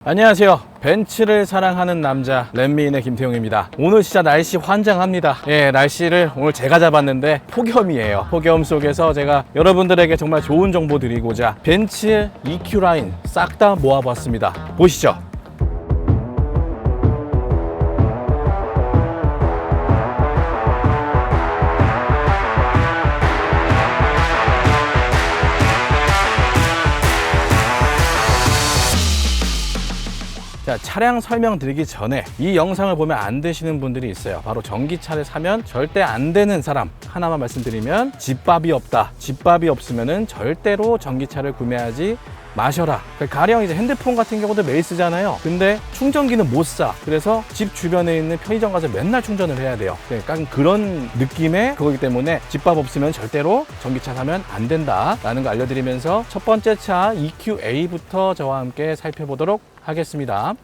안녕하세요. 벤츠를 사랑하는 남자 렛미인의 김태용입니다. 오늘 진짜 날씨 환장합니다. 날씨를 오늘 제가 잡았는데 폭염이에요. 폭염 속에서 제가 여러분들에게 정말 좋은 정보 드리고자 벤츠 EQ 라인 싹 다 모아봤습니다. 보시죠. 자, 차량 설명드리기 전에 이 영상을 보면 안 되시는 분들이 있어요. 바로 전기차를 사면 절대 안 되는 사람 하나만 말씀드리면 집밥이 없다. 집밥이 없으면은 절대로 전기차를 구매하지 마셔라. 가령 이제 핸드폰 같은 경우도 매일 쓰잖아요. 근데 충전기는 못 사. 그래서 집 주변에 있는 편의점 가서 맨날 충전을 해야 돼요. 약간 그런 느낌의 그거기 때문에 집밥 없으면 절대로 전기차 사면 안 된다 라는 거 알려드리면서 첫 번째 차 EQA부터 저와 함께 살펴보도록 하겠습니다.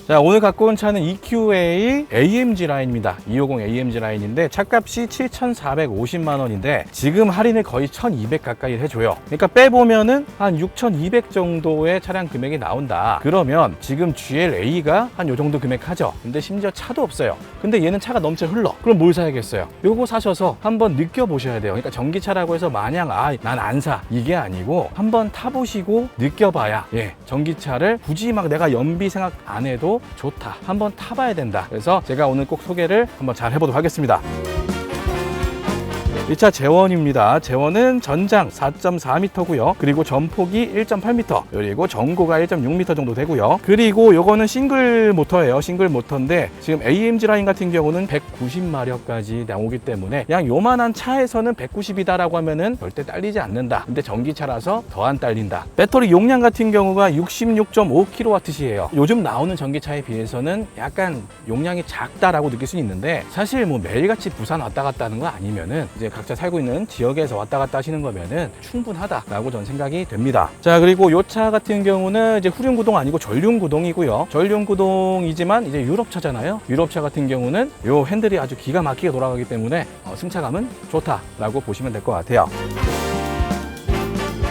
자, 오늘 갖고 온 차는 EQA AMG 라인입니다. 250 AMG 라인인데 차값이 7,450만 원인데 지금 할인을 거의 1,200 가까이 해줘요. 그러니까 빼보면은 한 6,200 정도의 차량 금액이 나온다. 그러면 지금 GLA가 한 요 정도 금액 하죠. 근데 심지어 차도 없어요. 근데 얘는 차가 넘쳐 흘러. 그럼 뭘 사야겠어요? 요거 사셔서 한번 느껴보셔야 돼요. 그러니까 전기차라고 해서 마냥 난 안 사 이게 아니고 한번 타보시고 느껴봐야 전기차를 굳이 막 내가 연비 생각 안 해도 좋다. 한번 타봐야 된다. 그래서 제가 오늘 꼭 소개를 한번 잘 해보도록 하겠습니다. 이 차 제원입니다. 제원은 전장 4.4m고요. 그리고 전폭이 1.8m, 그리고 전고가 1.6m 정도 되고요. 그리고 요거는 싱글 모터예요. 싱글 모터인데 지금 AMG 라인 같은 경우는 190마력까지 나오기 때문에 그냥 요만한 차에서는 190이다라고 하면은 절대 딸리지 않는다. 근데 전기차라서 더 안 딸린다. 배터리 용량 같은 경우가 66.5kWh예요. 요즘 나오는 전기차에 비해서는 약간 용량이 작다라고 느낄 수 있는데 사실 뭐 매일같이 부산 왔다 갔다 하는 거 아니면은 이제 각자 살고 있는 지역에서 왔다 갔다 하시는 거면은 충분하다라고 저는 생각이 됩니다. 자, 그리고 이 차 같은 경우는 이제 후륜 구동 아니고 전륜 구동이고요. 전륜 구동이지만 이제 유럽차잖아요. 유럽차 같은 경우는 요 핸들이 아주 기가 막히게 돌아가기 때문에 승차감은 좋다라고 보시면 될 것 같아요.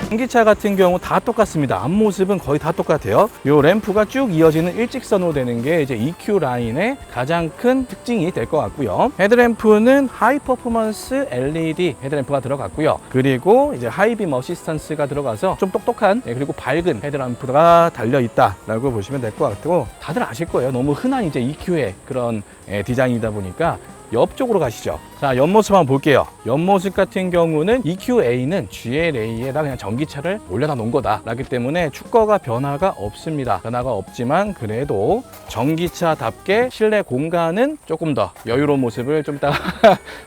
전기차 같은 경우 다 똑같습니다. 앞모습은 거의 다 똑같아요. 요 램프가 쭉 이어지는 일직선으로 되는 게 이제 EQ 라인의 가장 큰 특징이 될 것 같고요. 헤드램프는 하이 퍼포먼스 LED 헤드램프가 들어갔고요. 그리고 이제 하이빔 어시스턴스가 들어가서 좀 똑똑한 그리고 밝은 헤드램프가 달려 있다라고 보시면 될 것 같고 다들 아실 거예요. 너무 흔한 이제 EQ의 그런 디자인이다 보니까 옆쪽으로 가시죠. 자, 옆모습 한번 볼게요. 옆모습 같은 경우는 EQA는 GLA에다 그냥 전기차를 올려다 놓은 거다 라기 때문에 축거가 변화가 없습니다. 변화가 없지만 그래도 전기차답게 실내 공간은 조금 더 여유로운 모습을 좀 이따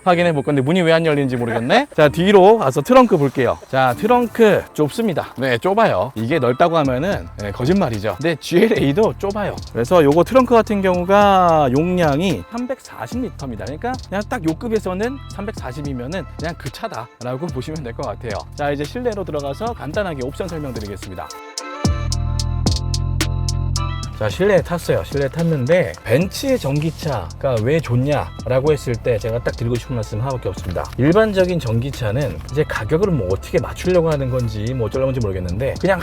확인해 볼 건데 문이 왜 안 열리는지 모르겠네. 자, 뒤로 가서 트렁크 볼게요. 자, 트렁크 좁습니다. 네, 좁아요. 이게 넓다고 하면은 거짓말이죠. 근데 GLA도 좁아요. 그래서 요거 트렁크 같은 경우가 용량이 340L입니다. 그러니까 그냥 딱 요 급에서는 340이면은 그냥 그 차다라고 보시면 될 것 같아요. 자, 이제 실내로 들어가서 간단하게 옵션 설명드리겠습니다. 자, 실내에 탔어요. 실내에 탔는데 벤츠의 전기차가 왜 좋냐라고 했을 때 제가 딱 드리고 싶은 말씀 하나밖에 없습니다. 일반적인 전기차는 이제 가격을 뭐 어떻게 맞추려고 하는 건지 뭐 어쩌려는지 모르겠는데 그냥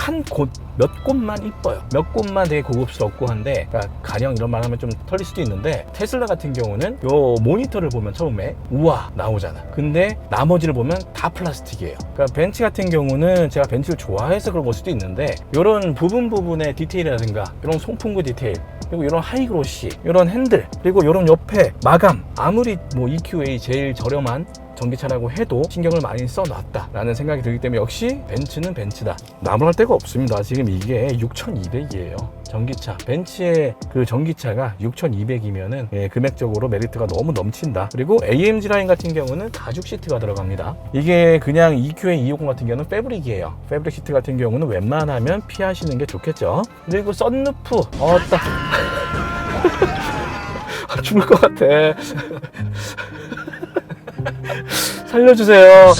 몇 곳만 이뻐요. 몇 곳만 되게 고급스럽고 한데 그러니까 가령 이런 말 하면 좀 털릴 수도 있는데 테슬라 같은 경우는 요 모니터를 보면 처음에 우와 나오잖아. 근데 나머지를 보면 다 플라스틱이에요. 그러니까 벤츠 같은 경우는 제가 벤츠를 좋아해서 그런 걸 수도 있는데 이런 부분의 디테일이라든가 이런 송풍구 디테일 그리고 이런 하이그로시 이런 핸들 그리고 이런 옆에 마감 아무리 뭐 EQA 제일 저렴한 전기차라고 해도 신경을 많이 써놨다라는 생각이 들기 때문에 역시 벤츠는 벤츠다. 나무랄 데가 없습니다. 지금 이게 6,200이에요. 전기차. 벤츠의 그 전기차가 6,200이면은 금액적으로 메리트가 너무 넘친다. 그리고 AMG 라인 같은 경우는 가죽 시트가 들어갑니다. 이게 그냥 EQA 250 같은 경우는 패브릭이에요. 패브릭 시트 같은 경우는 웬만하면 피하시는 게 좋겠죠. 그리고 썬루프. 딱. 죽을 것 같아. 살려주세요.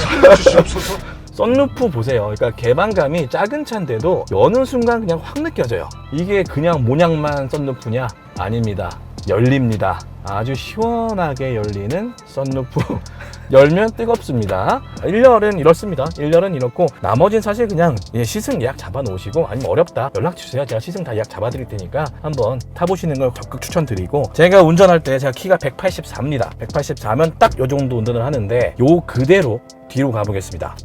썬루프 보세요. 그러니까 개방감이 작은 차인데도 여는 순간 그냥 확 느껴져요. 이게 그냥 모양만 썬루프냐? 아닙니다. 열립니다. 아주 시원하게 열리는 썬루프 열면 뜨겁습니다. 1열은 이렇습니다. 1열은 이렇고 나머지는 사실 그냥 시승 예약 잡아 놓으시고 아니면 어렵다 연락 주세요. 제가 시승 다 예약 잡아 드릴 테니까 한번 타보시는 걸 적극 추천드리고, 제가 운전할 때 제가 키가 184입니다. 184면 딱 요 정도 운전을 하는데 요 그대로 뒤로 가보겠습니다.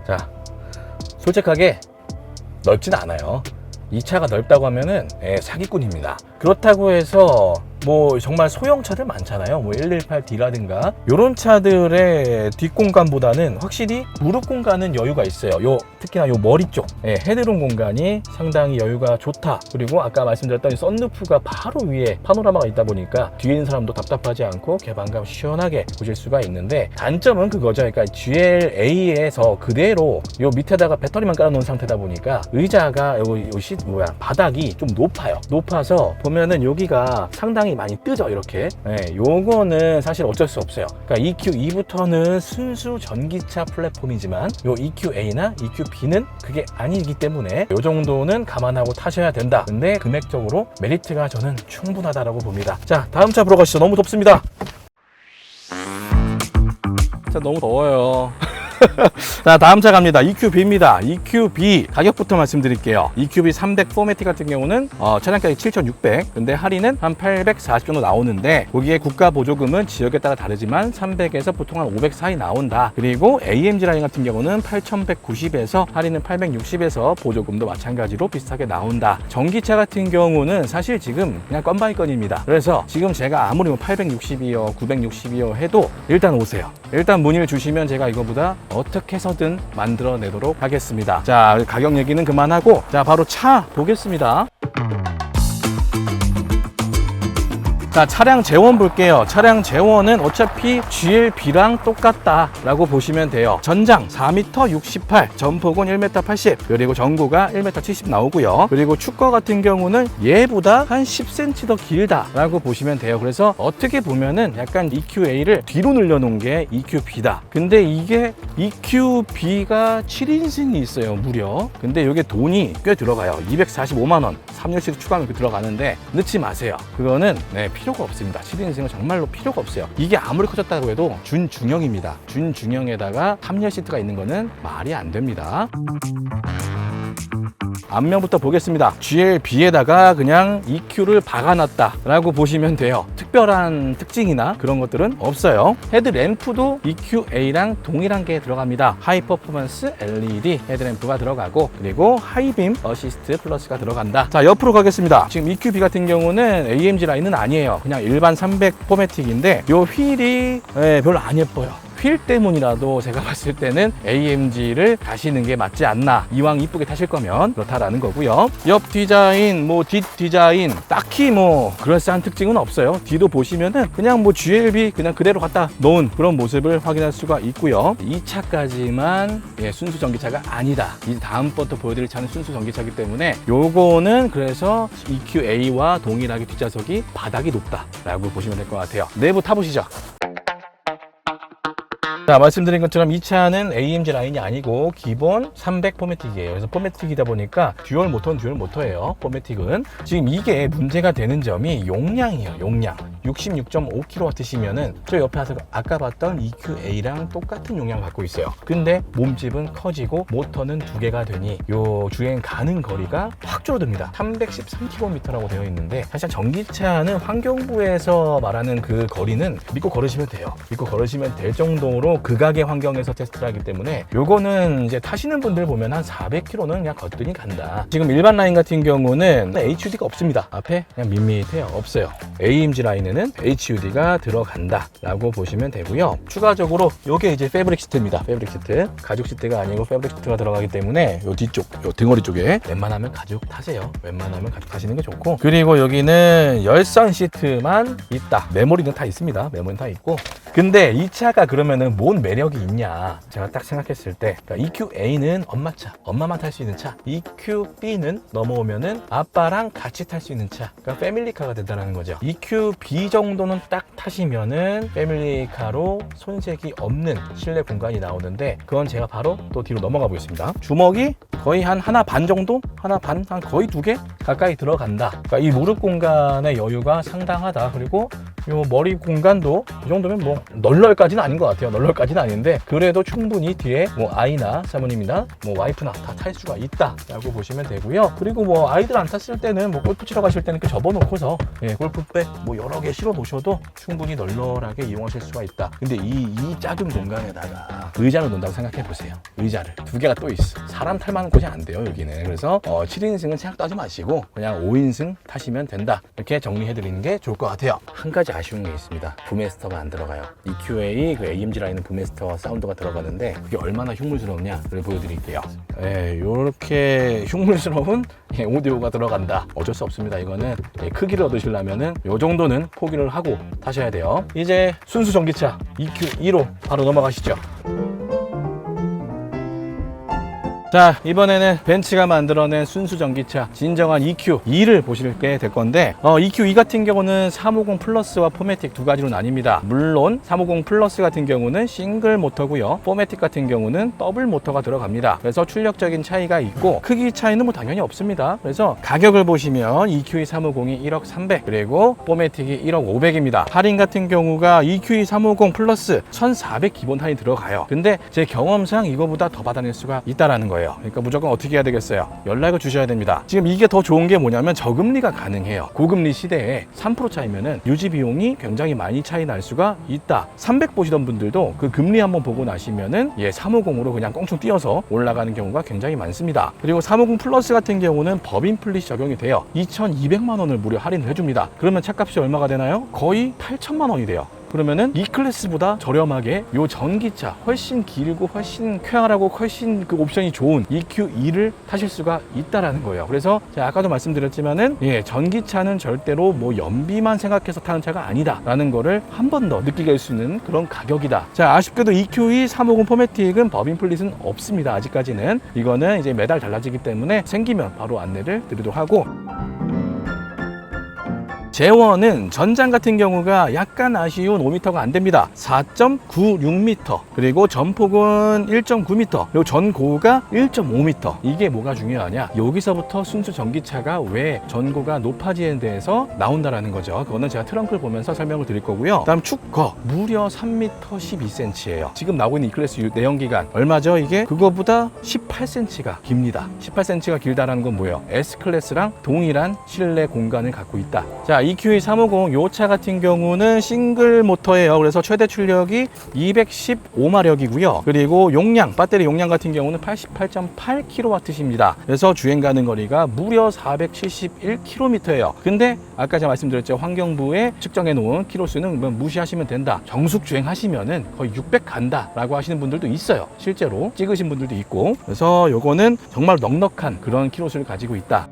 자, 솔직하게 넓진 않아요. 이 차가 넓다고 하면은 사기꾼입니다. 그렇다고 해서 뭐 정말 소형차들 많잖아요. 뭐 118D라든가 요런 차들의 뒷공간보다는 확실히 무릎 공간은 여유가 있어요. 특히나 요 머리 쪽 헤드룸 공간이 상당히 여유가 좋다. 그리고 아까 말씀드렸던 썬루프가 바로 위에 파노라마가 있다 보니까 뒤에 있는 사람도 답답하지 않고 개방감 시원하게 보실 수가 있는데, 단점은 그거죠. 그러니까 GLA에서 그대로 요 밑에다가 배터리만 깔아놓은 상태다 보니까 의자가 바닥이 좀 높아서 보면은 여기가 상당히 많이 뜨죠. 이렇게 요거는 사실 어쩔 수 없어요. 그러니까 EQ2부터는 순수 전기차 플랫폼이지만 요 EQA나 EQB는 그게 아니기 때문에 요 정도는 감안하고 타셔야 된다. 근데 금액적으로 메리트가 저는 충분하다라고 봅니다. 자, 다음 차 보러 가시죠. 너무 덥습니다. 자, 너무 더워요. 자, 다음 차 갑니다. EQB입니다. EQB 가격부터 말씀드릴게요. EQB 300 포매틱 같은 경우는 차량가격이 7,600, 근데 할인은 한 840 정도 나오는데, 거기에 국가 보조금은 지역에 따라 다르지만 300에서 보통 한 500 사이 나온다. 그리고 AMG 라인 같은 경우는 8,190에서 할인은 860에서 보조금도 마찬가지로 비슷하게 나온다. 전기차 같은 경우는 사실 지금 그냥 건바이건입니다. 그래서 지금 제가 아무리 860이요 960이요 해도 일단 오세요. 일단 문의를 주시면 제가 이거보다 어떻게 해서든 만들어내도록 하겠습니다. 자, 가격 얘기는 그만하고 자, 바로 차 보겠습니다. 자, 차량 재원 볼게요. 차량 재원은 어차피 GLB랑 똑같다 라고 보시면 돼요. 전장 4m 68, 전폭은 1m 80, 그리고 전고가 1m 70 나오고요. 그리고 축거 같은 경우는 얘보다 한 10cm 더 길다 라고 보시면 돼요. 그래서 어떻게 보면은 약간 EQA를 뒤로 늘려놓은 게 EQB다. 근데 이게 EQB가 7인승이 있어요, 무려. 근데 이게 돈이 꽤 들어가요. 245만원 3년씩 추가하면 들어가는데 넣지 마세요. 그거는 필요가 없습니다. 7인승은 정말로 필요가 없어요. 이게 아무리 커졌다고 해도 준중형입니다. 준중형에다가 3열 시트가 있는 거는 말이 안 됩니다. 앞면부터 보겠습니다. GLB에다가 그냥 EQ를 박아놨다 라고 보시면 돼요. 특별한 특징이나 그런 것들은 없어요. 헤드램프도 EQA랑 동일한 게 들어갑니다. 하이 퍼포먼스 LED 헤드램프가 들어가고, 그리고 하이빔 어시스트 플러스가 들어간다. 자, 옆으로 가겠습니다. 지금 EQB 같은 경우는 AMG 라인은 아니에요. 그냥 일반 300 포매틱인데 요 휠이 별로 안 예뻐요. 휠 때문이라도 제가 봤을 때는 AMG를 가시는 게 맞지 않나. 이왕 이쁘게 타실 거면 그렇다라는 거고요. 옆 디자인, 뒷 디자인 딱히 그럴싸한 특징은 없어요. 뒤도 보시면은 그냥 GLB 그냥 그대로 갖다 놓은 그런 모습을 확인할 수가 있고요. 이 차까지만 순수 전기차가 아니다. 이 다음부터 보여드릴 차는 순수 전기차이기 때문에 요거는 그래서 EQA와 동일하게 뒷좌석이 바닥이 높다라고 보시면 될 것 같아요. 내부 타보시죠. 자, 말씀드린 것처럼 이 차는 AMG 라인이 아니고 기본 300 포매틱이에요. 그래서 포매틱이다 보니까 듀얼 모터는 듀얼 모터예요. 포매틱은 지금 이게 문제가 되는 점이 용량이에요. 용량 66.5kW시면은 저 옆에 아까 봤던 EQA랑 똑같은 용량을 갖고 있어요. 근데 몸집은 커지고 모터는 2개가 되니 요 주행 가는 거리가 확 줄어듭니다. 313km라고 되어 있는데, 사실 전기차는 환경부에서 말하는 그 거리는 믿고 걸으시면 돼요. 믿고 걸으시면 될 정도로 극악의 환경에서 테스트를 하기 때문에 요거는 이제 타시는 분들 보면 한 400km는 그냥 거뜬히 간다. 지금 일반 라인 같은 경우는 HUD가 없습니다. 앞에 그냥 밋밋해요. 없어요. AMG 라인에는 HUD가 들어간다 라고 보시면 되고요. 추가적으로 요게 이제 패브릭 시트입니다. 패브릭 시트. 가죽 시트가 아니고 패브릭 시트가 들어가기 때문에 요 뒤쪽, 요 등허리 쪽에 웬만하면 가죽 타세요. 웬만하면 가죽 타시는 게 좋고, 그리고 여기는 열선 시트만 있다. 메모리는 다 있습니다. 메모리는 다 있고. 근데 이 차가 그러면은 뭔 매력이 있냐, 제가 딱 생각했을 때 그러니까 EQA는 엄마차, 엄마만 탈 수 있는 차, EQB는 넘어오면은 아빠랑 같이 탈 수 있는 차, 그러니까 패밀리카가 된다는 거죠. EQB 정도는 딱 타시면은 패밀리카로 손색이 없는 실내 공간이 나오는데, 그건 제가 바로 또 뒤로 넘어가 보겠습니다. 주먹이 거의 한 하나 반 정도? 하나 반? 한 거의 2개 가까이 들어간다. 그러니까 이 무릎 공간의 여유가 상당하다. 그리고 요 머리 공간도 이 정도면 뭐 널널까지는 아닌 것 같아요. 널널까지는 아닌데 그래도 충분히 뒤에 뭐 아이나 사모님이나 뭐 와이프나 다 탈 수가 있다라고 보시면 되고요. 그리고 뭐 아이들 안 탔을 때는 뭐 골프 치러 가실 때는 이렇게 접어놓고서 골프백 뭐 여러 개 실어 놓으셔도 충분히 널널하게 이용하실 수가 있다. 근데 이 작은 공간에다가 의자를 놓는다고 생각해 보세요. 의자를 두 개가 또 있어. 사람 탈 만한 곳이 안 돼요 여기는. 그래서 7인승은 생각도 하지 마시고 그냥 5인승 타시면 된다. 이렇게 정리해 드리는 게 좋을 것 같아요. 한 가지 아쉬운 게 있습니다. 부메스터가 안 들어가요. EQA 그 AMG 라인은 부메스터 사운드가 들어가는데 그게 얼마나 흉물스럽냐를 보여드릴게요. 이렇게 흉물스러운 오디오가 들어간다. 어쩔 수 없습니다. 이거는 크기를 얻으시려면은 이 정도는 포기를 하고 타셔야 돼요. 이제 순수 전기차 EQ2로 바로 넘어가시죠. 자, 이번에는 벤츠가 만들어낸 순수 전기차 진정한 EQ2를 보실 때 될 건데 EQ2 같은 경우는 350 플러스와 포매틱 두 가지로 나뉩니다. 물론 350 플러스 같은 경우는 싱글 모터고요. 포매틱 같은 경우는 더블 모터가 들어갑니다. 그래서 출력적인 차이가 있고 크기 차이는 뭐 당연히 없습니다. 그래서 가격을 보시면 EQ2 350이 1억 300 그리고 포매틱이 1억 500입니다. 할인 같은 경우가 EQ2 350 플러스 1400 기본 할인 들어가요. 근데 제 경험상 이거보다 더 받아낼 수가 있다라는 거예요. 그러니까 무조건 어떻게 해야 되겠어요? 연락을 주셔야 됩니다. 지금 이게 더 좋은 게 뭐냐면 저금리가 가능해요. 고금리 시대에 3% 차이면은 유지 비용이 굉장히 많이 차이 날 수가 있다. 300 보시던 분들도 그 금리 한번 보고 나시면은 350으로 그냥 껑충 뛰어서 올라가는 경우가 굉장히 많습니다. 그리고 350 플러스 같은 경우는 법인 플릿 적용이 돼요. 2,200만 원을 무려 할인을 해줍니다. 그러면 차값이 얼마가 되나요? 거의 8천만 원이 돼요. 그러면은 E클래스보다 저렴하게 요 전기차 훨씬 길고 훨씬 쾌활하고 훨씬 그 옵션이 좋은 EQ2를 타실 수가 있다라는 거예요. 그래서 제가 아까도 말씀드렸지만은 전기차는 절대로 뭐 연비만 생각해서 타는 차가 아니다라는 거를 한 번 더 느끼게 할 수 있는 그런 가격이다. 자, 아쉽게도 EQ2 350 포매틱은 법인 플릿은 없습니다. 아직까지는. 이거는 이제 매달 달라지기 때문에 생기면 바로 안내를 드리도록 하고, 제원은 전장 같은 경우가 약간 아쉬운 5m가 안 됩니다. 4.96m 그리고 전폭은 1.9m 그리고 전고가 1.5m. 이게 뭐가 중요하냐, 여기서부터 순수 전기차가 왜 전고가 높아지는 데에서 나온다라는 거죠. 그거는 제가 트렁크를 보면서 설명을 드릴 거고요. 다음 축거 무려 3m 12cm예요 지금 나오고 있는 E클래스 내연기관 얼마죠? 이게 그거보다 18cm가 깁니다. 18cm가 길다라는 건 뭐예요? S클래스랑 동일한 실내 공간을 갖고 있다. 자, EQ2 350 요 차 같은 경우는 싱글 모터예요. 그래서 최대 출력이 215마력이고요. 그리고 용량, 배터리 용량 같은 경우는 88.8kWh입니다. 그래서 주행 가는 거리가 무려 471km예요. 근데 아까 제가 말씀드렸죠. 환경부에 측정해 놓은 키로수는 무시하시면 된다. 정숙 주행하시면은 거의 600 간다라고 하시는 분들도 있어요. 실제로 찍으신 분들도 있고. 그래서 요거는 정말 넉넉한 그런 키로수를 가지고 있다.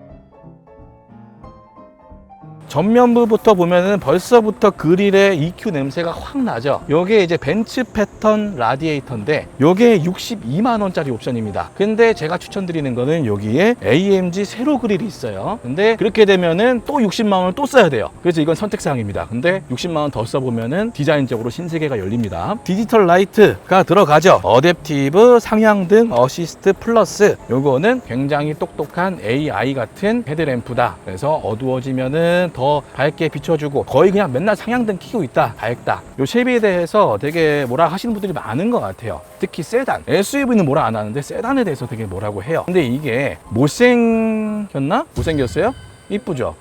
전면부부터 보면은 벌써부터 그릴에 EQ 냄새가 확 나죠. 요게 이제 벤츠 패턴 라디에이터인데 요게 62만 원짜리 옵션입니다. 근데 제가 추천드리는 거는 여기에 AMG 세로 그릴이 있어요. 근데 그렇게 되면은 또 60만 원을 또 써야 돼요. 그래서 이건 선택사항입니다. 근데 60만 원 더 써보면은 디자인적으로 신세계가 열립니다. 디지털 라이트가 들어가죠. 어댑티브 상향등 어시스트 플러스, 요거는 굉장히 똑똑한 AI 같은 헤드램프다. 그래서 어두워지면은 더 밝게 비춰주고 거의 그냥 맨날 상향등 켜고 있다, 밝다. 요 쉐비에 대해서 되게 뭐라 하시는 분들이 많은 것 같아요. 특히 세단, SUV는 뭐라 안 하는데 세단에 대해서 되게 뭐라고 해요. 근데 이게 못생겼나? 못생겼어요? 이쁘죠?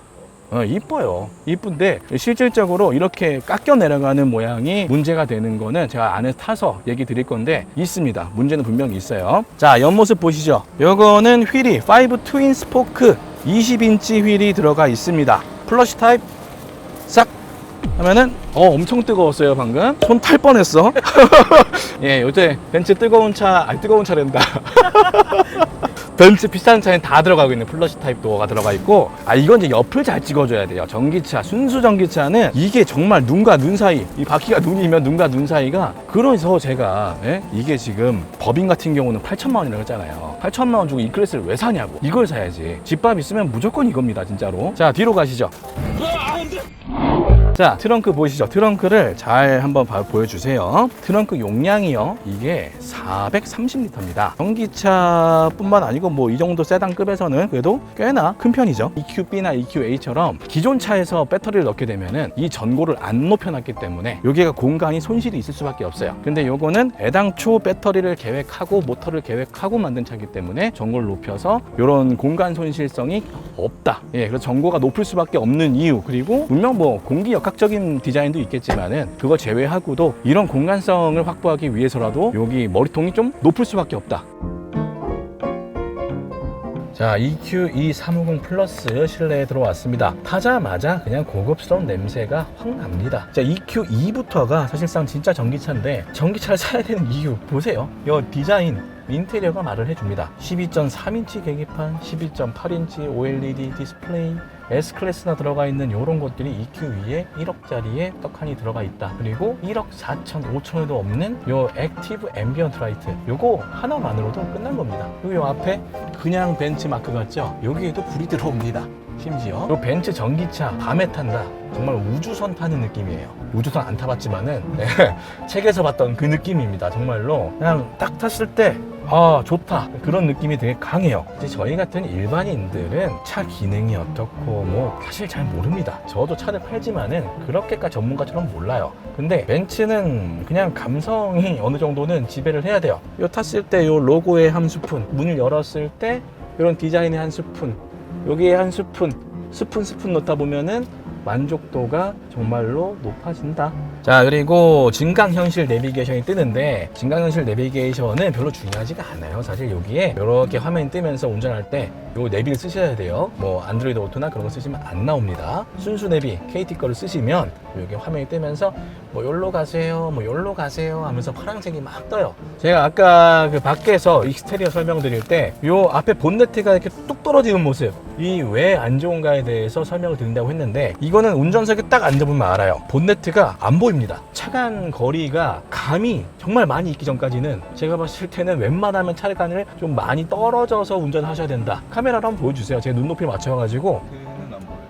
이뻐요. 이쁜데 실질적으로 이렇게 깎여 내려가는 모양이 문제가 되는 거는 제가 안에 타서 얘기 드릴 건데 있습니다. 문제는 분명히 있어요. 자, 옆모습 보시죠. 요거는 휠이 5 트윈 스포크 20인치 휠이 들어가 있습니다. 플러시 타입 싹 하면은 엄청 뜨거웠어요. 방금 손 탈 뻔했어. 예, 요새 벤츠 뜨거운 차랜다. 벤츠 비싼 차엔 다 들어가고 있는 플러시 타입 도어가 들어가 있고, 이건 이제 옆을 잘 찍어줘야 돼요. 전기차, 순수 전기차는 이게 정말 눈과 눈 사이, 이 바퀴가 눈이면 눈과 눈 사이가, 그래서 제가 이게 지금 법인 같은 경우는 8천만 원이라고 했잖아요. 8천만 원 주고 이 클래스를 왜 사냐고. 이걸 사야지. 집밥 있으면 무조건 이겁니다, 진짜로. 자, 뒤로 가시죠. 자, 트렁크 보이시죠? 트렁크를 잘 한번 보여주세요. 트렁크 용량이요, 이게 430리터입니다. 전기차뿐만 아니고 뭐 이 정도 세단급에서는 그래도 꽤나 큰 편이죠. EQB나 EQA처럼 기존 차에서 배터리를 넣게 되면은 이 전고를 안 높여놨기 때문에 여기가 공간이 손실이 있을 수밖에 없어요. 근데 요거는 애당초 배터리를 계획하고 모터를 계획하고 만든 차이기 때문에 전고를 높여서 이런 공간 손실성이 없다. 예, 그래서 전고가 높을 수밖에 없는 이유, 그리고 분명 뭐 공기 역학적인 디자인도 있겠지만은 그거 제외하고도 이런 공간성을 확보하기 위해서라도 여기 머리통이 좀 높을 수밖에 없다. 자, EQ2350 플러스 실내에 들어왔습니다. 타자마자 그냥 고급스러운 냄새가 확 납니다. 자, EQ2부터가 사실상 진짜 전기차인데 전기차를 사야 되는 이유 보세요. 이 디자인, 인테리어가 말을 해줍니다. 12.3인치 계기판, 12.8인치 OLED 디스플레이, S클래스나 들어가 있는 이런 것들이 EQ 위에 1억짜리에 떡하니 들어가 있다. 그리고 1억 4천, 5천에도 없는 요 액티브 앰비언트 라이트, 요거 하나만으로도 끝난 겁니다. 그리고 요 앞에 그냥 벤츠 마크 같죠? 여기에도 불이 들어옵니다. 심지어 요 벤츠 전기차 밤에 탄다, 정말 우주선 타는 느낌이에요. 우주선 안 타봤지만은 네, 책에서 봤던 그 느낌입니다. 정말로 그냥 딱 탔을 때 아, 좋다, 그런 느낌이 되게 강해요. 이제 저희 같은 일반인들은 차 기능이 어떻고 뭐 사실 잘 모릅니다. 저도 차를 팔지만은 그렇게까지 전문가처럼 몰라요. 근데 벤츠는 그냥 감성이 어느 정도는 지배를 해야 돼요. 요 탔을 때 요 로고의 한 스푼, 문을 열었을 때 이런 디자인의 한 스푼, 여기에 한 스푼 넣다 보면은 만족도가 정말로 높아진다. 자, 그리고 증강현실 내비게이션이 뜨는데 증강현실 내비게이션은 별로 중요하지가 않아요. 사실 여기에 이렇게 화면이 뜨면서 운전할 때 요 내비를 쓰셔야 돼요. 뭐 안드로이드 오토나 그런 거 쓰시면 안 나옵니다. 순수 내비 KT 거를 쓰시면 여기 화면이 뜨면서 뭐 여기로 가세요, 뭐 여기로 가세요 하면서 파란색이 막 떠요. 제가 아까 그 밖에서 익스테리어 설명드릴 때 요 앞에 본네트가 이렇게 뚝 떨어지는 모습, 이 왜 안 좋은가에 대해서 설명을 드린다고 했는데, 이거는 운전석에 딱 앉아보면 알아요. 본네트가 안 보입니다. 차간 거리가 감이 정말 많이 있기 전까지는 제가 봤을 때는 웬만하면 차간을 좀 많이 떨어져서 운전하셔야 된다. 카메라로 한번 보여주세요. 제 눈높이 맞춰가지고.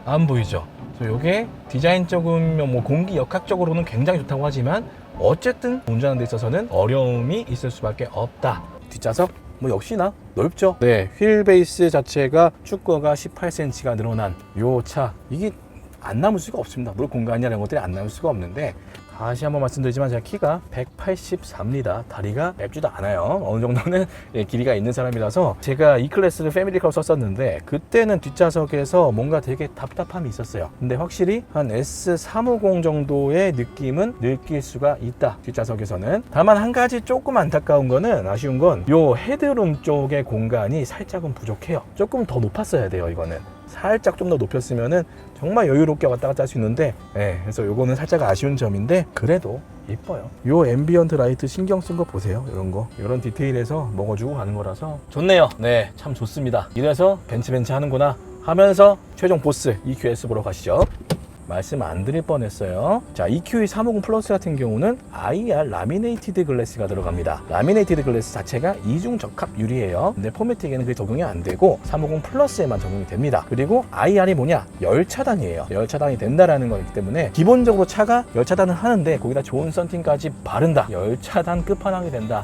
안 보이죠? 이게 디자인적이면 뭐 공기 역학적으로는 굉장히 좋다고 하지만 어쨌든 운전하는 데 있어서는 어려움이 있을 수밖에 없다. 뒷좌석 뭐 역시나 넓죠. 네, 휠 베이스 자체가 축구가 18cm가 늘어난 요 차, 이게 안 남을 수가 없습니다. 물론 공간이라는 것들이 안 남을 수가 없는데, 다시 한번 말씀드리지만 제가 키가 184입니다. 다리가 맵지도 않아요. 어느 정도는 길이가 있는 사람이라서 제가 E클래스를 패밀리카로 썼었는데 그때는 뒷좌석에서 뭔가 되게 답답함이 있었어요. 근데 확실히 한 S350 정도의 느낌은 느낄 수가 있다, 뒷좌석에서는. 다만 한 가지 조금 안타까운 거는, 아쉬운 건 요 헤드룸 쪽의 공간이 살짝은 부족해요. 조금 더 높았어야 돼요. 이거는 살짝 좀 더 높였으면은 정말 여유롭게 왔다 갔다 할 수 있는데, 네, 그래서 요거는 살짝 아쉬운 점인데 그래도 예뻐요. 요 앰비언트 라이트 신경 쓴 거 보세요. 이런 거, 이런 디테일에서 먹어주고 가는 거라서 좋네요. 네, 참 좋습니다. 이래서 벤츠 하는구나 하면서 최종 보스 EQS 보러 가시죠. 말씀 안 드릴 뻔했어요. 자, EQ350 플러스 같은 경우는 IR 라미네이티드 글래스가 들어갑니다. 라미네이티드 글래스 자체가 이중 적합 유리예요. 근데 포매틱에는 그게 적용이 안 되고 350 플러스에만 적용이 됩니다. 그리고 IR이 뭐냐? 열차단이에요. 열차단이 된다라는 거기 때문에 기본적으로 차가 열차단을 하는데 거기다 좋은 썬팅까지 바른다. 열차단 끝판왕이 된다.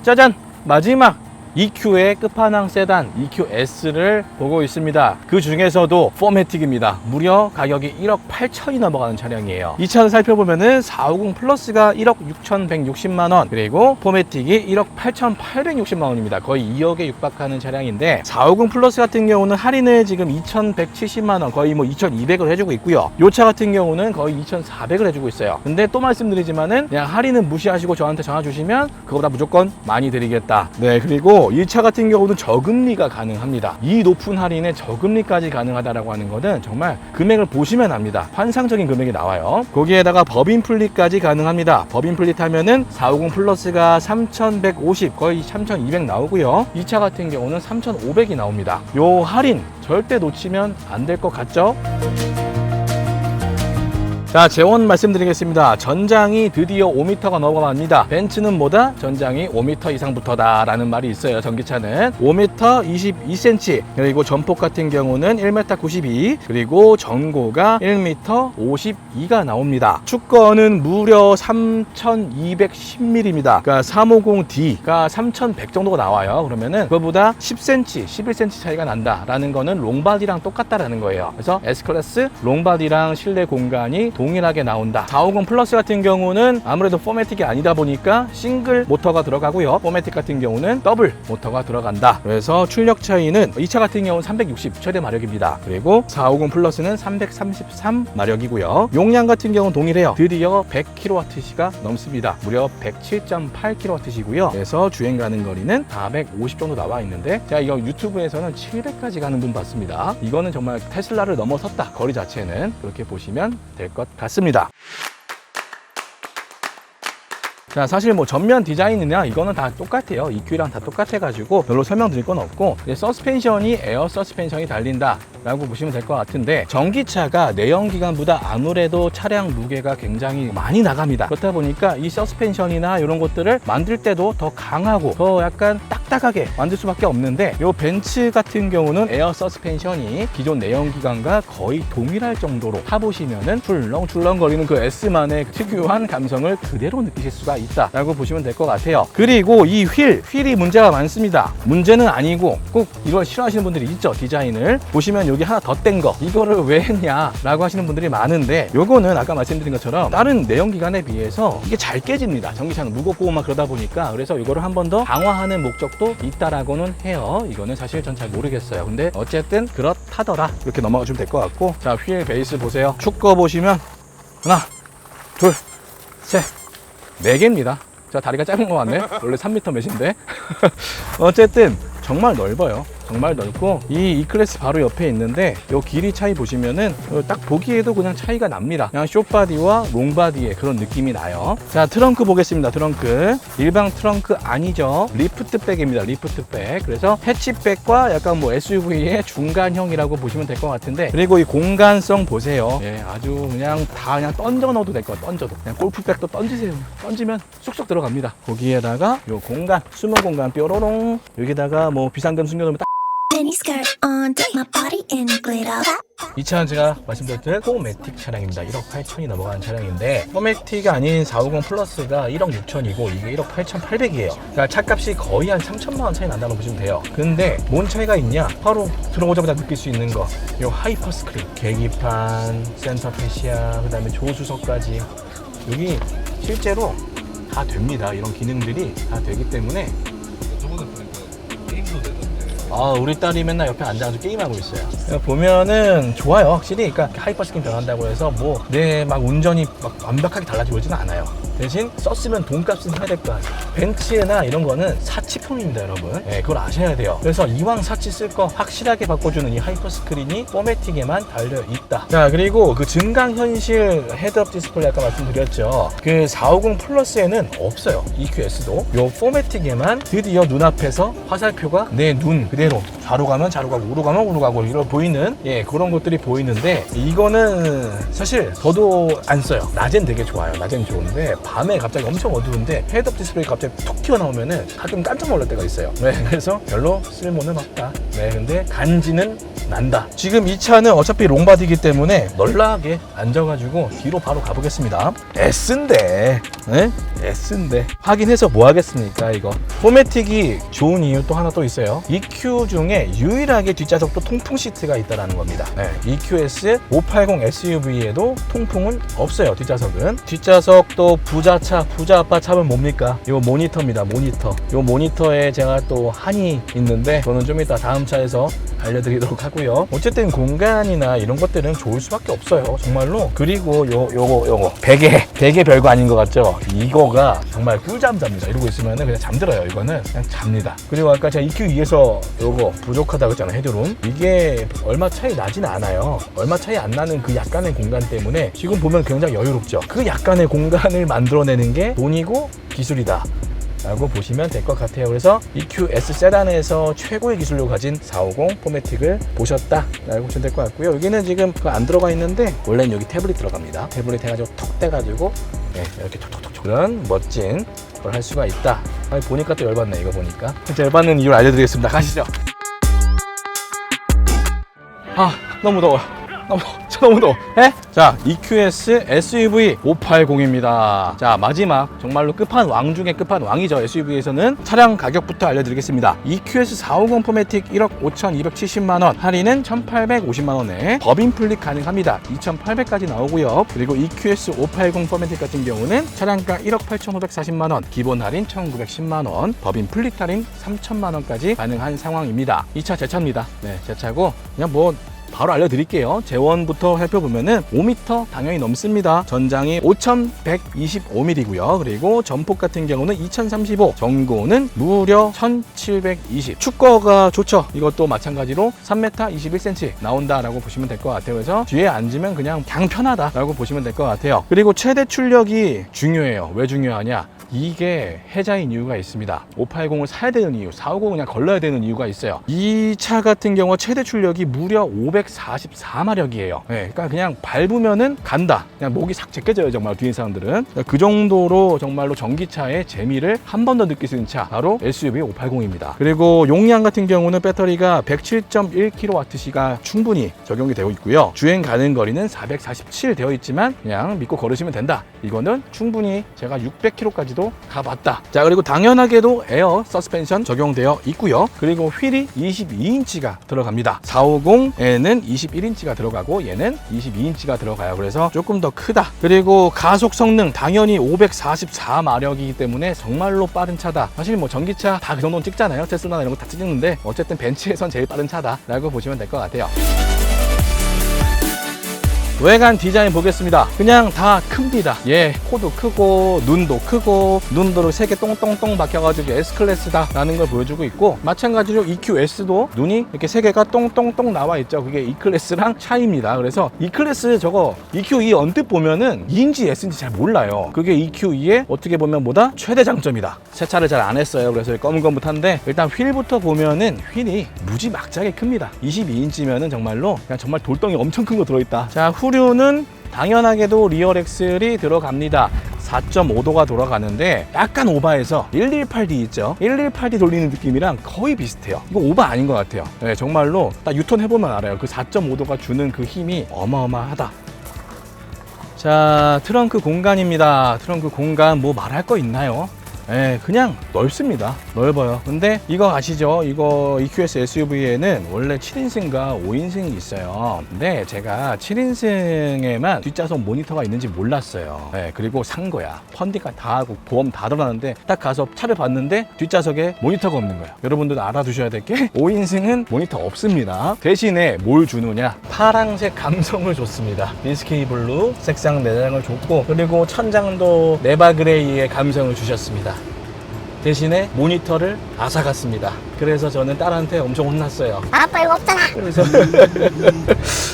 짜잔! 마지막! EQ의 끝판왕 세단 EQS를 보고 있습니다. 그 중에서도 포매틱입니다. 무려 가격이 1억 8천이 넘어가는 차량이에요. 이 차를 살펴보면은 450 플러스가 1억 6,160만원, 그리고 포매틱이 1억 8,860만원입니다. 거의 2억에 육박하는 차량인데, 450 플러스 같은 경우는 할인을 지금 2,170만원, 거의 뭐 2,200을 해주고 있고요. 이 차 같은 경우는 거의 2,400을 해주고 있어요. 근데 또 말씀드리지만은 그냥 할인은 무시하시고 저한테 전화 주시면 그거보다 무조건 많이 드리겠다. 네, 그리고 이 차 같은 경우는 저금리가 가능합니다. 이 높은 할인에 저금리까지 가능하다라고 하는 거는 정말 금액을 보시면 압니다. 환상적인 금액이 나와요. 거기에다가 법인 플릿까지 가능합니다. 법인 플릿 하면은 450 플러스가 3,150, 거의 3,200 나오고요. 이 차 같은 경우는 3,500이 나옵니다. 요 할인 절대 놓치면 안 될 것 같죠? 자, 재원 말씀드리겠습니다. 전장이 드디어 5m가 넘어갑니다. 벤츠는 뭐다? 전장이 5m 이상부터다 라는 말이 있어요. 전기차는 5m 22cm, 그리고 전폭 같은 경우는 1m 92, 그리고 전고가 1m 52가 나옵니다. 축거는 무려 3210mm입니다. 그러니까 350D가 3100 정도가 나와요. 그러면은 그거보다 10cm, 11cm 차이가 난다 라는 거는 롱바디랑 똑같다라는 거예요. 그래서 S클래스 롱바디랑 실내 공간이 동일하게 나온다. 450 플러스 같은 경우는 아무래도 포매틱이 아니다 보니까 싱글 모터가 들어가고요. 포매틱 같은 경우는 더블 모터가 들어간다. 그래서 출력 차이는 이 차 같은 경우는 360 최대 마력입니다. 그리고 450 플러스는 333 마력이고요. 용량 같은 경우는 동일해요. 드디어 100kWh가 넘습니다. 무려 107.8kWh이고요. 그래서 주행 가는 거리는 450 정도 나와 있는데, 제가 이거 유튜브에서는 700까지 가는 분 봤습니다. 이거는 정말 테슬라를 넘어섰다. 거리 자체는 그렇게 보시면 될 것 같습니다. 자, 사실 뭐 전면 디자인이나 이거는 다 똑같아요. EQ랑 다 똑같아가지고 별로 설명드릴 건 없고, 서스펜션이 에어 서스펜션이 달린다 라고 보시면 될 것 같은데, 전기차가 내연기관보다 아무래도 차량 무게가 굉장히 많이 나갑니다. 그렇다 보니까 이 서스펜션이나 이런 것들을 만들 때도 더 강하고 더 약간 딱딱하게 만들 수밖에 없는데, 이 벤츠 같은 경우는 에어 서스펜션이 기존 내연기관과 거의 동일할 정도로 타보시면은 출렁출렁거리는 그 S만의 특유한 감성을 그대로 느끼실 수가 있다라고 보시면 될 것 같아요. 그리고 이 휠이 문제가 많습니다. 문제는 아니고 꼭 이걸 싫어하시는 분들이 있죠. 디자인을 보시면 여기 하나 더 뗀 거, 이거를 왜 했냐 라고 하시는 분들이 많은데, 요거는 아까 말씀드린 것처럼 다른 내연기관에 비해서 이게 잘 깨집니다. 전기차는 무겁고 막 그러다 보니까. 그래서 이거를 한 번 더 강화하는 목적도 있다라고는 해요. 이거는 사실 전 잘 모르겠어요. 근데 어쨌든 그렇다더라, 이렇게 넘어가 주면 될 것 같고, 자, 휠 베이스 보세요. 축거 보시면 하나, 둘, 셋, 4개입니다. 자, 다리가 작은 것 같네. 원래 3m 몇인데. 어쨌든 정말 넓어요. 정말 넓고, 이 E클래스 바로 옆에 있는데 요 길이 차이 보시면은 딱 보기에도 그냥 차이가 납니다. 그냥 숏바디와 롱바디의 그런 느낌이 나요. 자, 트렁크 보겠습니다. 트렁크 일반 트렁크 아니죠. 리프트백입니다. 리프트백. 그래서 해치백과 약간 뭐 SUV의 중간형이라고 보시면 될 것 같은데, 그리고 이 공간성 보세요. 예, 아주 그냥 다 그냥 던져 넣어도 될 것 같아요. 던져도 그냥 골프백도 던지세요. 던지면 쑥쑥 들어갑니다. 거기에다가 요 공간, 숨은 공간 뾰로롱, 여기다가 뭐 비상금 숨겨놓으면 딱. 이 차는 제가 말씀드렸듯 포매틱 차량입니다. 1억 8천이 넘어가는 차량인데, 포매틱이 아닌 450 플러스가 1억 6천이고 이게 1억 8,800이에요. 그러니까 차값이 거의 한 3천만 원 차이 난다고 보시면 돼요. 근데 뭔 차이가 있냐? 바로 들어오자마자 느낄 수 있는 거, 요 하이퍼 스크린, 계기판, 센터 패시아, 그 다음에 조수석까지 여기 실제로 다 됩니다. 이런 기능들이 다 되기 때문에. 아, 우리 딸이 맨날 옆에 앉아가지고 게임하고 있어요. 보면은 좋아요, 확실히. 그러니까 하이퍼 스킨 변한다고 해서 뭐 내 막 운전이 막 완벽하게 달라지고 있지는 않아요. 대신 썼으면 돈값은 해야 될 거 아니에요. 벤츠나 이런 거는 사치품입니다, 여러분. 네, 그걸 아셔야 돼요. 그래서 이왕 사치 쓸 거 확실하게 바꿔주는 이 하이퍼 스크린이 포매틱에만 달려 있다. 자, 그리고 그 증강현실 헤드업 디스플레이 아까 말씀드렸죠. 그 450 플러스에는 없어요. EQS도. 요 포매틱에만 드디어 눈앞에서 화살표가 내 눈 그대로 좌로 가면 좌로 가고 우로 가면 우로 가고 이런 보이는, 예, 그런 것들이 보이는데, 이거는 사실 저도 안 써요. 낮엔 되게 좋아요. 낮엔 좋은데 밤에 갑자기 엄청 어두운데 헤드업 디스플레이 갑자기 툭 튀어나오면은 가끔 깜짝 놀랄 때가 있어요. 네, 그래서 별로 쓸모는 없다. 네, 근데 간지는 난다. 지금 이 차는 어차피 롱바디이기 때문에 널널하게 앉아가지고 뒤로 바로 가보겠습니다. S인데, 네? S인데 확인해서 뭐 하겠습니까? 이거 포매틱이 좋은 이유 또 하나 또 있어요. EQ 중에 유일하게 뒷좌석도 통풍 시트가 있다는 겁니다. 네, EQS 580 SUV에도 통풍은 없어요. 뒷좌석은. 뒷좌석도 부자차, 부자아빠 차면 뭡니까? 요 모니터입니다. 모니터. 요 모니터에 제가 또 한이 있는데, 저는 좀 이따 다음 차에서 알려드리도록 하고요. 어쨌든 공간이나 이런 것들은 좋을 수밖에 없어요, 정말로. 그리고 요거 베개 별거 아닌 것 같죠? 이거가 정말 꿀잠 잡니다. 이러고 있으면은 그냥 잠들어요. 이거는 그냥 잡니다. 그리고 아까 제가 EQ2에서 요거 부족하다고 했잖아요, 헤드룸. 이게 얼마 차이 나진 않아요. 얼마 차이 안 나는 그 약간의 공간 때문에 지금 보면 굉장히 여유롭죠. 그 약간의 공간을 만들어내는 게 돈이고 기술이다 라고 보시면 될 것 같아요. 그래서 EQS 세단에서 최고의 기술력을 가진 450 포매틱을 보셨다 라고 보시면 될 것 같고요. 여기는 지금 안 들어가 있는데 원래는 여기 태블릿 들어갑니다. 태블릿 해가지고 톡 떼가지고 이렇게 톡톡톡 그런 멋진 걸 할 수가 있다. 보니까 또 열받네. 이거 보니까 진짜 열받는 이유를 알려드리겠습니다. 가시죠. 너무 더워요. 너무 더워. 자, EQS SUV 580입니다. 자, 마지막 정말로 끝판왕 중에 끝판왕이죠. SUV에서는 차량 가격부터 알려드리겠습니다. EQS 450 포매틱 1억 5,270만원, 할인은 1,850만원에 법인 플릿 가능합니다. 2,800까지 나오고요. 그리고 EQS 580 포매틱 같은 경우는 차량가 1억 8,540만원, 기본 할인 1,910만원, 법인 플릿 할인 3,000만원까지 가능한 상황입니다. 이 차 제 차입니다. 네, 제 차고 그냥 바로 알려드릴게요. 재원부터 살펴보면은 5m 당연히 넘습니다. 전장이 5,125mm고요. 그리고 전폭 같은 경우는 2,035, 전고는 무려 1,720. 축거가 좋죠. 이것도 마찬가지로 3m 21cm 나온다라고 보시면 될 것 같아요. 그래서 뒤에 앉으면 그냥 편하다라고 보시면 될 것 같아요. 그리고 최대 출력이 중요해요. 왜 중요하냐? 이게 해자인 이유가 있습니다. 580을 사야 되는 이유, 450을 그냥 걸러야 되는 이유가 있어요. 이 차 같은 경우 최대 출력이 무려 544마력이에요. 그러니까 그냥 밟으면은 간다. 그냥 목이 싹 제껴져요. 정말 뒤에 사람들은. 그 정도로 정말로 전기차의 재미를 한 번 더 느낄 수 있는 차, 바로 SUV 580입니다. 그리고 용량 같은 경우는 배터리가 107.1kWh가 충분히 적용이 되어 있고요. 주행 가는 거리는 447 되어 있지만 그냥 믿고 걸으시면 된다. 이거는 충분히 제가 600km까지도 가봤다. 자, 그리고 당연하게도 에어 서스펜션 적용되어 있고요. 그리고 휠이 22인치가 들어갑니다. 450에는 21인치가 들어가고 얘는 22인치가 들어가요. 그래서 조금 더 크다. 그리고 가속 성능 당연히 544마력이기 때문에 정말로 빠른 차다. 사실 전기차 다 그 정도는 찍잖아요. 테슬라나 이런 거 다 찍는데 어쨌든 벤츠에선 제일 빠른 차다라고 보시면 될 것 같아요. 외관 디자인 보겠습니다. 그냥 다 큽니다. 코도 크고 눈도 크고 눈도로 3개 똥똥똥 박혀가지고 S클래스다 라는 걸 보여주고 있고, 마찬가지로 EQS도 눈이 이렇게 3개가 똥똥똥 나와 있죠. 그게 E클래스랑 차이입니다. 그래서 E클래스 저거 EQE 언뜻 보면은 2인지 S인지 잘 몰라요. 그게 EQE의 어떻게 보면 뭐다? 최대 장점이다. 세차를 잘 안 했어요. 그래서 거뭇거뭇한데 일단 휠부터 보면은 휠이 무지막지하게 큽니다. 22인치면은 정말 돌덩이 엄청 큰 거 들어있다. 자, 후륜은 당연하게도 리얼 엑셀이 들어갑니다. 4.5도가 돌아가는데 약간 오바해서 118D 있죠? 118D 돌리는 느낌이랑 거의 비슷해요. 이거 오바 아닌 것 같아요. 정말로 딱 유턴 해보면 알아요. 그 4.5도가 주는 그 힘이 어마어마하다. 자, 트렁크 공간입니다. 트렁크 공간 말할 거 있나요? 그냥 넓습니다. 넓어요. 근데 이거 아시죠? 이거 EQS SUV에는 원래 7인승과 5인승이 있어요. 근데 제가 7인승에만 뒷좌석 모니터가 있는지 몰랐어요. 그리고 산 거야. 펀딩까지 다 하고 보험 다 들어놨는데 딱 가서 차를 봤는데 뒷좌석에 모니터가 없는 거예요. 여러분들도 알아두셔야 될 게 5인승은 모니터 없습니다. 대신에 뭘 주느냐? 파랑색 감성을 줬습니다. 비스케이 블루 색상 내장을 줬고, 그리고 천장도 네바 그레이의 감성을 주셨습니다. 대신에 모니터를 앗아갔습니다. 그래서 저는 딸한테 엄청 혼났어요. 아빠 이거 없잖아. 그래서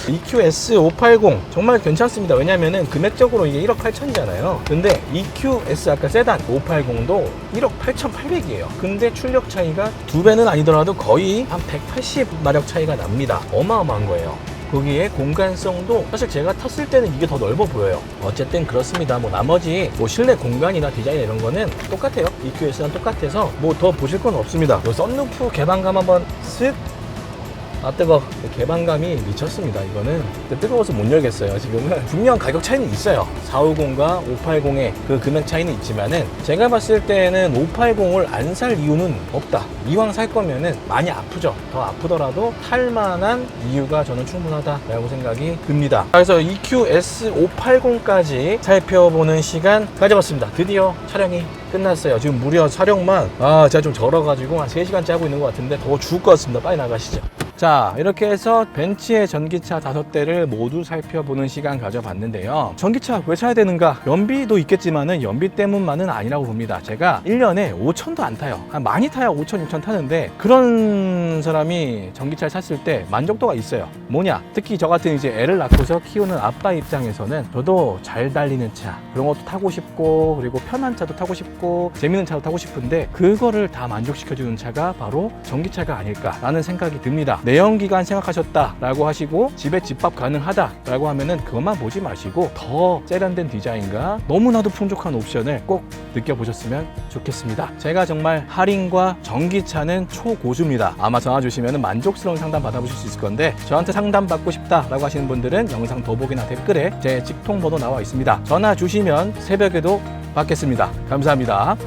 EQS 580 정말 괜찮습니다. 왜냐면은 금액적으로 이게 1억 8천이잖아요. 근데 EQS 아까 세단 580도 1억 8,800이에요. 근데 출력 차이가 2배는 아니더라도 거의 한 180마력 차이가 납니다. 어마어마한 거예요. 거기에 공간성도 사실 제가 탔을 때는 이게 더 넓어 보여요. 어쨌든 그렇습니다. 나머지 실내 공간이나 디자인 이런 거는 똑같아요. EQS랑 똑같아서 더 보실 건 없습니다. 썬루프 개방감 한번 쓱. 뜨거. 개방감이 미쳤습니다. 이거는 뜨거워서 못 열겠어요. 지금은 분명 가격 차이는 있어요. 450과 580의 그 금액 차이는 있지만은 제가 봤을 때는 580을 안 살 이유는 없다. 이왕 살 거면은 많이 아프죠. 더 아프더라도 탈 만한 이유가 저는 충분하다라고 생각이 듭니다. 그래서 EQS 580까지 살펴보는 시간 가져봤습니다. 드디어 촬영이 끝났어요. 지금 무려 촬영만 제가 좀 절어가지고 한 3시간째 하고 있는 것 같은데 더 죽을 것 같습니다. 빨리 나가시죠. 자, 이렇게 해서 벤츠의 전기차 5대를 모두 살펴보는 시간 가져봤는데요. 전기차 왜 사야 되는가? 연비도 있겠지만은 연비 때문만은 아니라고 봅니다. 제가 1년에 5천도 안 타요. 많이 타야 5천, 6천 타는데 그런 사람이 전기차를 샀을 때 만족도가 있어요. 뭐냐? 특히 저 같은 이제 애를 낳고서 키우는 아빠 입장에서는 저도 잘 달리는 차, 그런 것도 타고 싶고, 그리고 편한 차도 타고 싶고, 재밌는 차도 타고 싶은데 그거를 다 만족시켜주는 차가 바로 전기차가 아닐까라는 생각이 듭니다. 내연기관 생각하셨다라고 하시고 집에 집밥 가능하다라고 하면은 그것만 보지 마시고 더 세련된 디자인과 너무나도 풍족한 옵션을 꼭 느껴보셨으면 좋겠습니다. 제가 정말 할인과 전기차는 초고수입니다. 아마 전화 주시면 만족스러운 상담 받아보실 수 있을 건데, 저한테 상담 받고 싶다라고 하시는 분들은 영상 더보기나 댓글에 제 직통 번호 나와 있습니다. 전화 주시면 새벽에도 받겠습니다. 감사합니다.